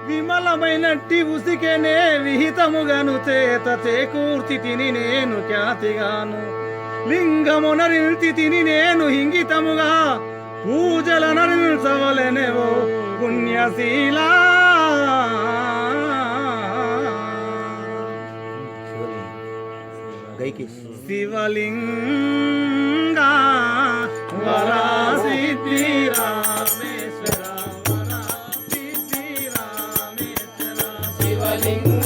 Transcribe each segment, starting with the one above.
విమలమైనట్టి ఉసికెనే విహితముగను చేత చేకూర్చి తిని నేను ఖ్యాతిగాను లింగమునరిల్చి తిని నేను హింగితముగా పూజలనరిల్చవలెనేవో పుణ్యశీలా శివలింగా వరా సిద్ధి రామేశ్వర వరా సిద్ధి రామేశ్వర శివలింగా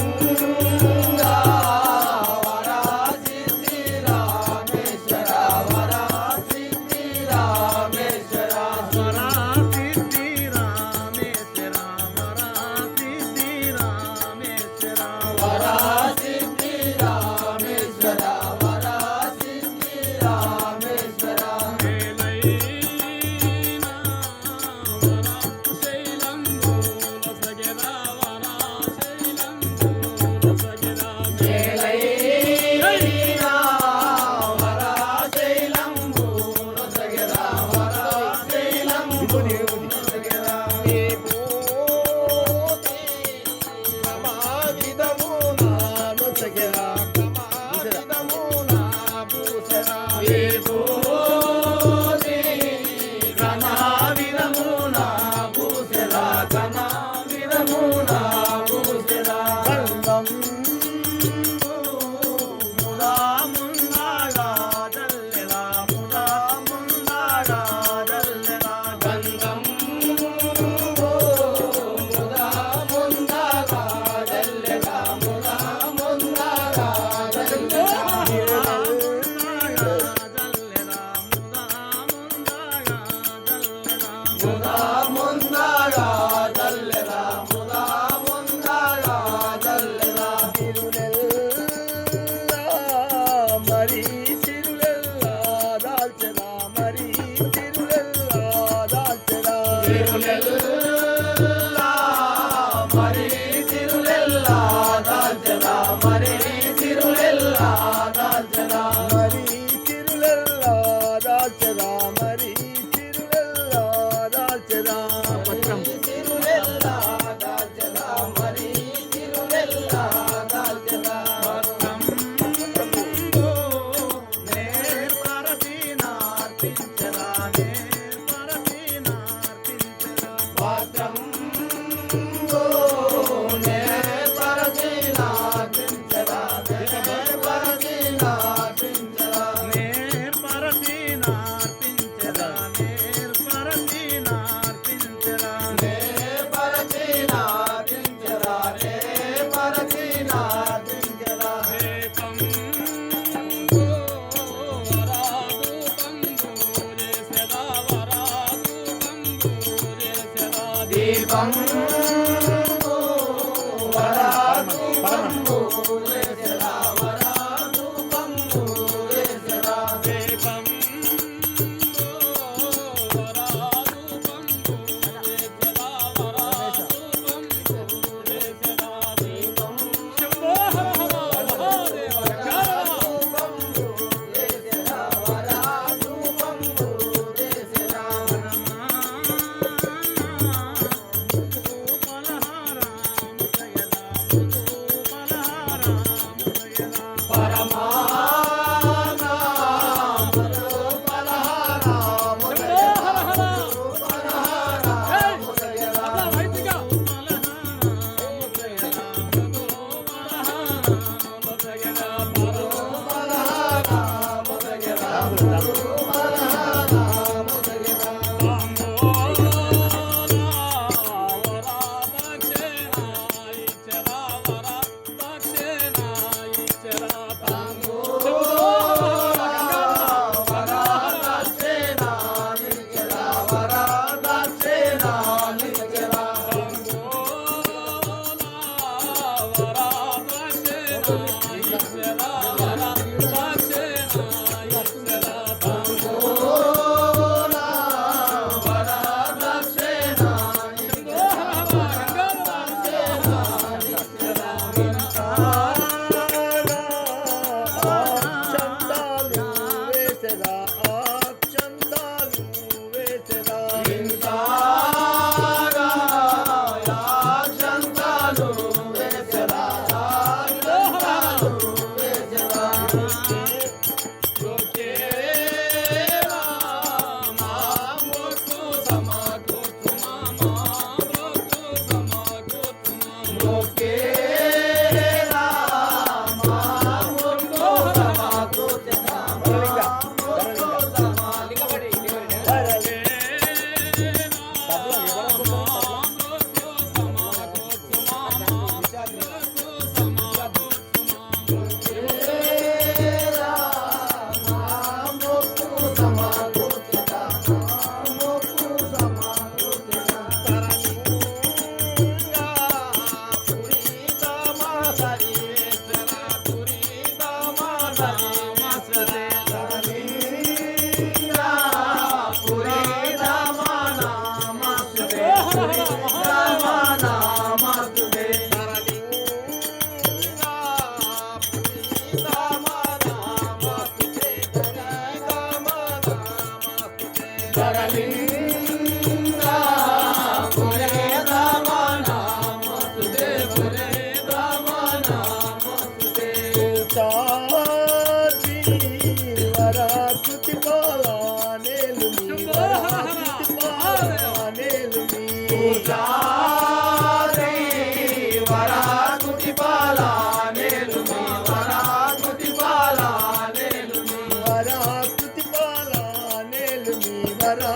వరా సిద్ధి రామేశ్వర వరా సిద్ధి రామేశ్వర వరా సిద్ధి రామేశ్వర వరా సిద్ధి రామేశ్వర వరా సిద్ధి రామేశ్వర వరా సిద్ధి రామేశ్వర మేలైనా వరా శైలంబు శైలంబు నొసగెరా వరా శైలంబు నొసగెరా విభూతి కమావిధమునా నొసగెరా కమావిధమునా పూసెరా విభూతి కమావిధమునా పూసెరా కమావిధమునా పూసెరా గంధం ముదా ముందాడా దల్లెలా ముదా ముందాడా దల్లెలా గంధం ముదా ముందాగా దల్లెగా ముదా ముందాగా దల్లెగా ముదా ముందాగా దల్లెగా ముదా ముందాగా దల్లెగా తిరులెల్లా మరి తిరులెల్లా దాల్చెలా మరి తిరులెల్లా దాల్చెలా తిరులెల్లా మరి తిరులెల్లా దాల్చెలా మరి తిరులెల్లా దాల్చెలా మరి తిరులెల్లా దాల్చెలా మరి తిరులెల్లా దాల్చెలా పత్రం తిరులెల్లా దాల్చెలా మరి తిరులెల్లా దాల్చెలా పాత్రం నే పరచినా పించరా నే పరచినా పించరా నే పరచినా పించరా నే పరచినా పించరా దీపం వరాదు పంబు లేసరా వరాదు పంబు లేసరా వరాదు పంబు లేసరా పలహారా భూషాద్రి వరాకృతి పాలా నేలుమి వరాకృతి పాలా నేలుమి వరాకృతి పాలా నేలుమి వరా